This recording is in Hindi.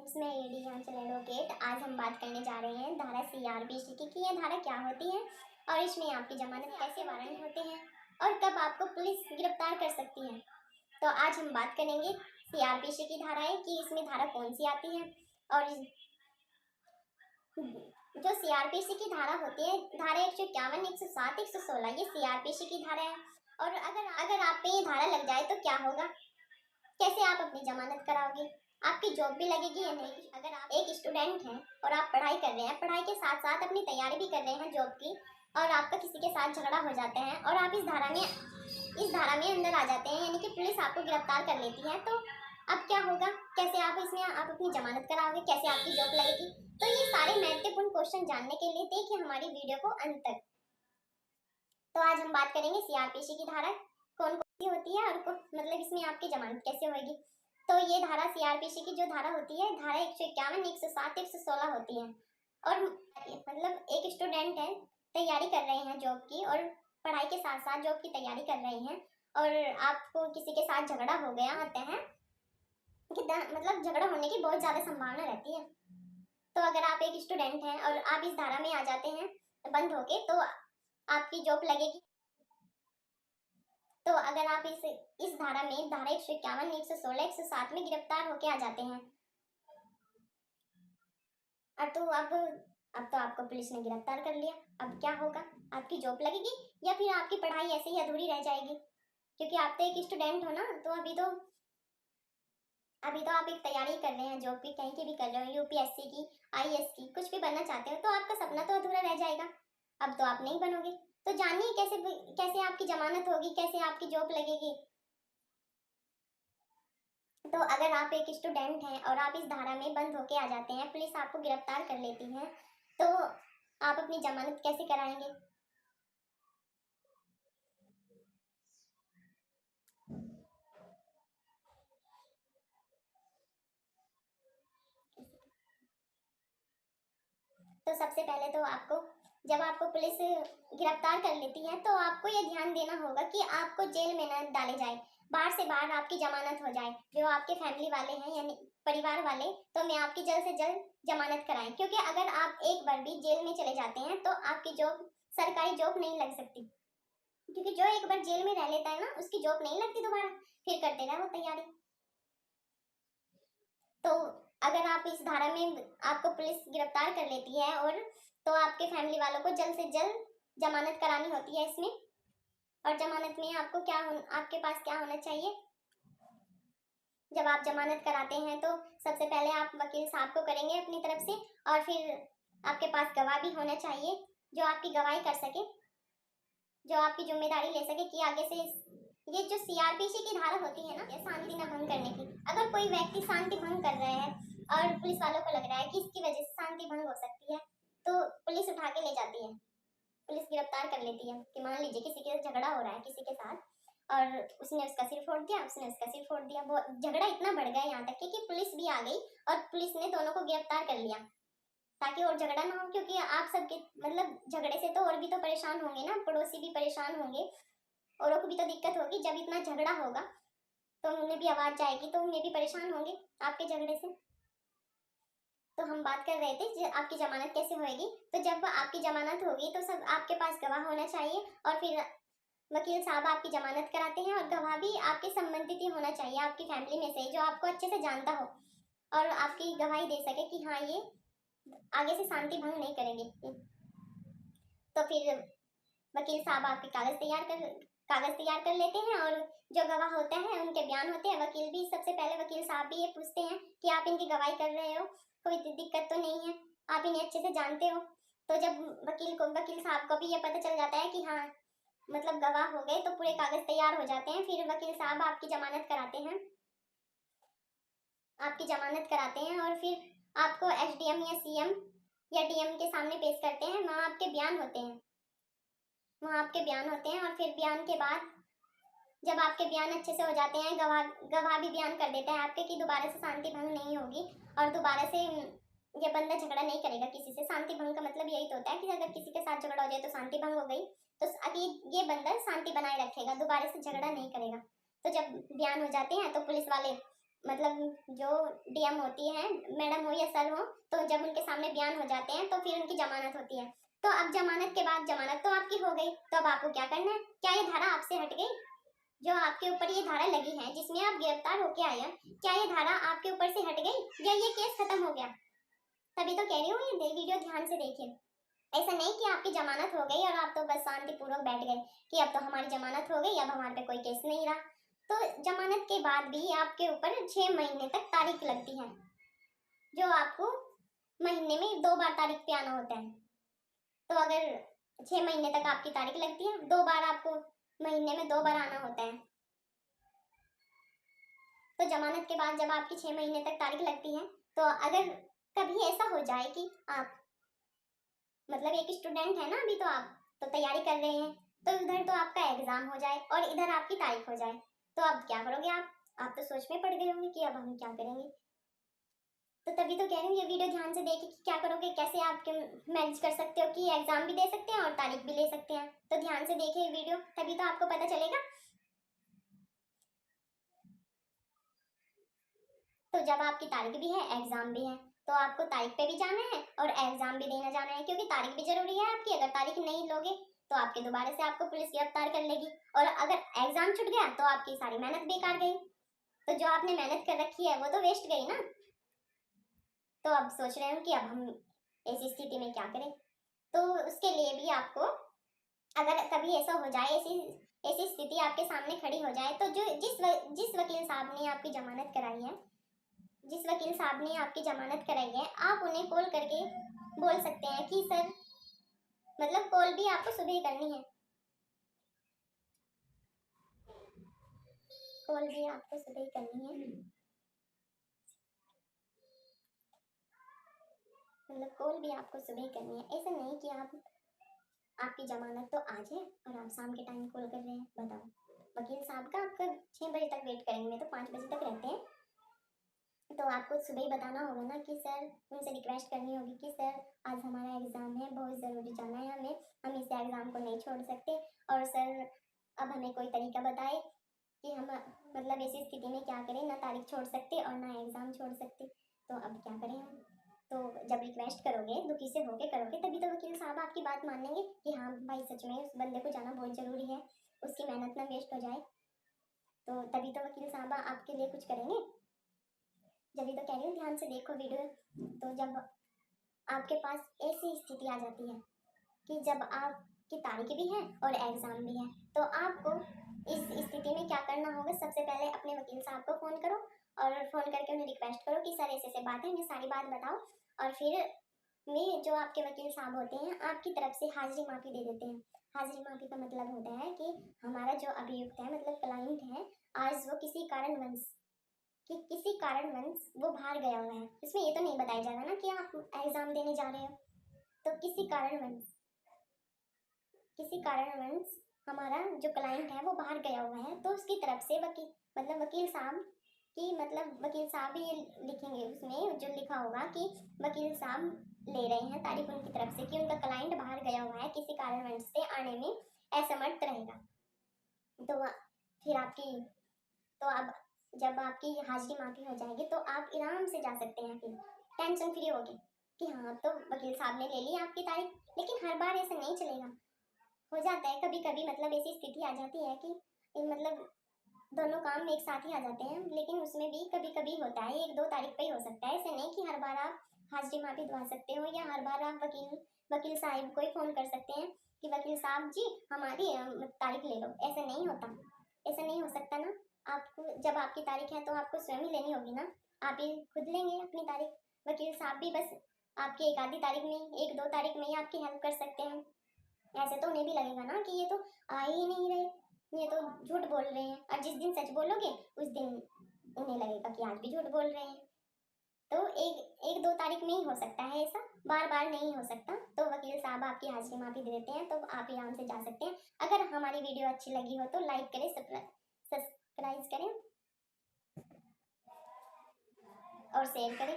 मैं एडी आंचल एडवोकेट। आज हम बात करने जा रहे हैं धारा सीआरपीसी की कि यह धारा क्या होती है और इसमें आपकी जमानत कैसे वारंट होते हैं और कब आपको पुलिस गिरफ्तार कर सकती है। तो आज हम बात करेंगे सीआरपीसी की धाराएं कि इसमें धारा कौन सी आती है। और जो सीआरपीसी की धारा होती है, धारा 151, 107, 116, ये सीआरपीसी की धारा है। और अगर आप पे ये धारा लग जाए तो क्या होगा, कैसे आप अपनी जमानत कराओगे, आपकी जॉब भी लगेगी या नहीं। अगर आप एक स्टूडेंट हैं और आप पढ़ाई कर रहे हैं, पढ़ाई के साथ साथ अपनी तैयारी भी कर रहे हैं जॉब की, और आपका किसी के साथ झगड़ा हो जाता है और आप इस धारा में अंदर आ जाते हैं, यानी कि पुलिस आपको गिरफ्तार कर लेती है, तो अब क्या होगा, कैसे आप इसमें आप अपनी जमानत कराओगे, कैसे आपकी जॉब लगेगी। तो ये सारे महत्वपूर्ण क्वेश्चन जानने के लिए देखिए हमारी वीडियो को अंत तक। तो आज हम बात करेंगे सीआरपीसी की धारा कौन कौन सी होती है और मतलब इसमें आपकी जमानत कैसे होगी। तो ये धारा सीआरपीसी की जो धारा होती है, धारा 151, 107, 116 होती है। और मतलब एक स्टूडेंट है, तैयारी कर रहे हैं जॉब की और पढ़ाई के साथ साथ जॉब की तैयारी कर रहे हैं, और आपको किसी के साथ झगड़ा हो गया होता है कि मतलब झगड़ा होने की बहुत ज़्यादा संभावना रहती है। तो अगर आप एक स्टूडेंट हैं और आप इस धारा में आ जाते हैं बंद होके, तो आपकी जॉब लगेगी। तो अगर आप इस धारा में, धारा 151, 116, 107 में गिरफ्तार होके आ जाते हैं, और तो अब तो आपको पुलिस ने गिरफ्तार कर लिया, अब क्या होगा, आपकी जॉब लगेगी या फिर आपकी पढ़ाई ऐसे ही अधूरी रह जाएगी। क्योंकि आप तो एक स्टूडेंट हो ना, तो अभी तो आप एक तैयारी कर रहे हैं जॉब की, कहीं की भी कर रहे हो, यूपीएससी की, आईएएस की, कुछ भी बनना चाहते हो, तो आपका सपना तो अधूरा रह जाएगा। अब तो आप नहीं बनोगे। तो जानिए कैसे आपकी जमानत होगी, कैसे आपकी जॉब लगेगी। तो अगर आप एक स्टूडेंट हैं और आप इस धारा में बंद होके आ जाते हैं, पुलिस आपको गिरफ्तार कर लेती है, तो आप अपनी जमानत कैसे कराएंगे। तो सबसे पहले तो जब आपको पुलिस गिरफ्तार कर लेती है, तो आपको ये ध्यान देना होगा कि आपको जेल में न डाले जाए, बाहर से बाहर आपकी जमानत हो जाए। जो आपके फैमिली वाले हैं यानी परिवार वाले, तो मैं आपकी जल्द से जल्द जमानत कराएं, क्योंकि अगर आप एक बार भी जेल में चले जाते हैं तो आपकी जॉब, सरकारी जॉब नहीं लग सकती। क्योंकि जो एक बार जेल में रह लेता है ना, उसकी जॉब नहीं लगती दोबारा, फिर करते रहे वो तैयारी। तो अगर आप इस धारा में, आपको पुलिस गिरफ्तार कर लेती है, और तो आपके फैमिली वालों को जल्द से जल्द जमानत करानी होती है इसमें। और जमानत में आपके पास क्या होना चाहिए। जब आप जमानत कराते हैं तो सबसे पहले आप वकील साहब को करेंगे अपनी तरफ से, और फिर आपके पास गवाह भी होना चाहिए जो आपकी गवाही कर सके, जो आपकी जिम्मेदारी ले सके कि आगे से ये जो सीआरपीसी की धारा होती है ना, ये शांति न भंग करने की। अगर कोई व्यक्ति शांति भंग कर रहा है और पुलिस वालों को लग रहा है कि इसकी वजह से शांति भंग हो सकती है, तो पुलिस उठा के ले जाती है, पुलिस गिरफ्तार कर लेती है। कि मान लीजिए किसी के झगड़ा हो रहा है किसी के साथ, और उसने उसका सिर फोड़ दिया, झगड़ा इतना बढ़ गया यहाँ तक कि पुलिस भी आ गई और पुलिस ने दोनों को गिरफ्तार कर लिया, ताकि और झगड़ा ना हो। क्योंकि आप सबके मतलब झगड़े से तो और भी तो परेशान होंगे ना, पड़ोसी भी परेशान होंगे, औरों को भी तो दिक्कत होगी। जब इतना झगड़ा होगा तो उन्हें भी आवाज जाएगी, तो उन्हें भी परेशान होंगे आपके झगड़े से। तो हम बात कर रहे थे आपकी जमानत कैसे होगी। तो जब आपकी जमानत होगी तो सब आपके पास गवाह होना चाहिए, और फिर वकील साहब आपकी जमानत कराते हैं, और गवाह भी आपके संबंधित ही होना चाहिए, आपकी फैमिली में से जो आपको अच्छे से जानता हो और आपकी गवाही दे सके कि हाँ ये आगे से शांति भंग नहीं करेंगे। तो फिर वकील साहब आपके कागज तैयार कर लेते हैं, और जो गवाह होता है उनके बयान होते हैं। वकील भी सबसे पहले वकील साहब भी ये पूछते हैं कि आप इनकी गवाही कर रहे हो, कोई दिक्कत तो नहीं है, आप इन्हें अच्छे से जानते हो। तो जब वकील साहब को भी ये पता चल जाता है कि हाँ मतलब गवाह हो गए, तो पूरे कागज तैयार हो जाते हैं। फिर वकील साहब आपकी जमानत कराते हैं, और फिर आपको एसडीएम या सीएम या डीएम के सामने पेश करते हैं। वहाँ आपके बयान होते हैं, और फिर बयान के बाद जब आपके बयान अच्छे से हो जाते हैं, गवाह भी बयान कर देता है आपके कि दोबारा से शांति भंग नहीं होगी, और दोबारा से ये बंदा झगड़ा नहीं करेगा किसी से। शांति भंग का मतलब यही तो होता है कि अगर किसी के साथ झगड़ा हो जाए तो शांति भंग हो गई, तो अभी ये बंदा शांति बनाए रखेगा, दोबारा से झगड़ा नहीं करेगा। तो जब बयान हो जाते हैं तो पुलिस वाले मतलब जो डीएम होती है, मैडम हो या सर हो, तो जब उनके सामने बयान हो जाते हैं तो फिर उनकी जमानत होती है। तो अब जमानत के बाद जमानत तो आपकी हो गई, तो अब आपको क्या करना है? क्या ये धारा आपसे हट गई? जो आपके ऊपर ये धारा लगी है जिसमें आप गिरफ्तार होके आए हैं, क्या ये धारा आपके ऊपर से हट गई या ये केस खत्म हो गया? तभी तो कह रही हूँ ये वीडियो ध्यान से देखिए। ऐसा नहीं कि आपकी जमानत हो गई और आप तो बस शांतिपूर्वक बैठ गए कि अब तो हमारी जमानत हो गई, अब हमारे पे कोई केस नहीं रहा। तो जमानत के बाद भी आपके ऊपर 6 महीने तक तारीख लगती है, जो आपको महीने में 2 बार तारीख पे आना होता है। तो अगर 6 महीने तक आपकी तारीख लगती है, 2 बार आपको महीने में 2 बार आना होता है। तो जमानत के बाद जब आपकी 6 महीने तक तारीख लगती है, तो अगर कभी ऐसा हो जाए कि आप मतलब एक स्टूडेंट है ना, अभी तो आप तो तैयारी कर रहे हैं, तो उधर तो आपका एग्जाम हो जाए और इधर आपकी तारीख हो जाए, तो अब क्या करोगे आप तो सोच में पड़ गए होंगे कि अब हम क्या करेंगे। तो तभी तो कह रही हूँ ये वीडियो ध्यान से देखिए कि क्या करोगे, कैसे आप मैनेज कर सकते हो कि एग्जाम भी दे सकते हैं और तारीख भी ले सकते हैं। तो ध्यान से देखिए वीडियो, तभी तो आपको पता चलेगा। तो जब आपकी तारीख भी है, एग्जाम भी है, तो आपको तारीख पे भी जाना है और एग्जाम भी देने जाना है, क्योंकि तारीख भी जरूरी है आपकी। अगर तारीख नहीं लोगे तो आपके दोबारा से आपको पुलिस गिरफ्तार कर लेगी, और अगर एग्जाम छूट गया तो आपकी सारी मेहनत बेकार गई। तो जो आपने मेहनत कर रखी है वो तो वेस्ट गई ना। तो अब सोच रहे हो कि अब हम ऐसी स्थिति में क्या करें। तो उसके लिए भी आपको, अगर कभी ऐसा हो जाए, ऐसी ऐसी स्थिति आपके सामने खड़ी हो जाए, तो जो जिस वकील साहब ने आपकी जमानत कराई है, जिस वकील साहब ने आपकी जमानत कराई है, आप उन्हें कॉल करके बोल सकते हैं कि सर, मतलब कॉल भी आपको सुबह ही करनी है, कॉल भी आपको सुबह ही करनी है। मतलब कॉल भी आपको सुबह ही करनी है। ऐसा नहीं कि आपकी जमानत तो आज है और आप शाम के टाइम कॉल कर रहे हैं। बताओ, वकील साहब का आपका 6 बजे तक वेट करेंगे, तो 5 बजे तक रहते हैं। तो आपको सुबह ही बताना होगा ना कि सर, उनसे रिक्वेस्ट करनी होगी कि सर आज हमारा एग्ज़ाम है, बहुत ज़रूरी जाना है हमें, हम इस एग्ज़ाम को नहीं छोड़ सकते, और सर अब हमें कोई तरीका बताए कि हम मतलब ऐसी स्थिति में क्या करें, ना तारीख छोड़ सकते और ना एग्ज़ाम छोड़ सकते, तो अब क्या करें हम। तो जब रिक्वेस्ट करोगे, दुखी से होके करोगे, तभी तो वकील साहब आपकी बात मानेंगे कि हाँ भाई सच में उस बंदे को जाना बहुत ज़रूरी है, उसकी मेहनत ना वेस्ट हो जाए। तो तभी तो वकील साहब आपके लिए कुछ करेंगे। जब तो कह रही हूँ ध्यान से देखो वीडियो। तो जब आपके पास ऐसी स्थिति आ जाती है कि जब आपकी तारीख भी है और एग्ज़ाम भी है, तो आपको इस स्थिति में क्या करना होगा? सबसे पहले अपने वकील साहब को फ़ोन करो और फ़ोन करके उन्हें रिक्वेस्ट करो कि सर ऐसे ऐसे बात है, मुझे सारी बात बताओ। और फिर में जो आपके वकील साहब होते हैं, आपकी तरफ से हाजिरी माफ़ी दे देते हैं। हाजिरी माफ़ी का मतलब होता है कि हमारा जो अभियुक्त है, मतलब क्लाइंट है, आज वो किसी कारणवश वो बाहर गया हुआ है। इसमें ये तो नहीं बताया जाएगा ना कि आप एग्ज़ाम देने जा रहे हो। तो किसी कारणवश हमारा जो क्लाइंट है वो बाहर गया हुआ है, तो उसकी तरफ से वकील साहब वकील साहब ही लिखेंगे उसमें, जो लिखा होगा कि वकील साहब ले रहे हैं तारीख उनकी तरफ से कि उनका क्लाइंट बाहर गया हुआ है, किसी कारणवश से आने में असमर्थ रहेगा। तो फिर आपकी तो अब जब आपकी हाजिरी माफ़ी हो जाएगी तो आप आराम से जा सकते हैं, फिर टेंशन फ्री होके कि हाँ तो वकील साहब ने ले ली आपकी तारीख। लेकिन हर बार ऐसा नहीं चलेगा, हो जाता है कभी कभी, मतलब ऐसी स्थिति आ जाती है कि मतलब दोनों काम एक साथ ही आ जाते हैं, लेकिन उसमें भी कभी कभी होता है 1-2 तारीख पे ही हो सकता है। ऐसे नहीं कि हर बार आप हाजिरी माफ़ी दवा सकते हो, या हर बार आप वकील साहब को ही फ़ोन कर सकते हैं कि वकील साहब जी हमारी तारीख ले लो। ऐसा नहीं होता, ऐसा नहीं हो सकता ना। आपको जब आपकी तारीख है तो आपको स्वयं ही लेनी होगी ना, आप ही खुद लेंगे अपनी तारीख। वकील साहब भी बस आपकी एक आधी तारीख में, 1-2 तारीख में ही आपकी हेल्प कर सकते हैं। ऐसे तो उन्हें भी लगेगा ना कि ये तो आ ही नहीं रहे, ये तो झूठ बोल रहे हैं, और जिस दिन सच बोलोगे उस दिन उन्हें लगेगा कि आज भी झूठ बोल रहे हैं। तो एक 2 तारीख में ही हो सकता है ऐसा, बार बार नहीं हो सकता। तो वकील साहब आपकी हाजिरी माफ़ी दे देते हैं, तो आप आराम से जा सकते हैं। अगर हमारी वीडियो अच्छी लगी हो तो लाइक करें, सब्सक्राइब करें और शेयर करें।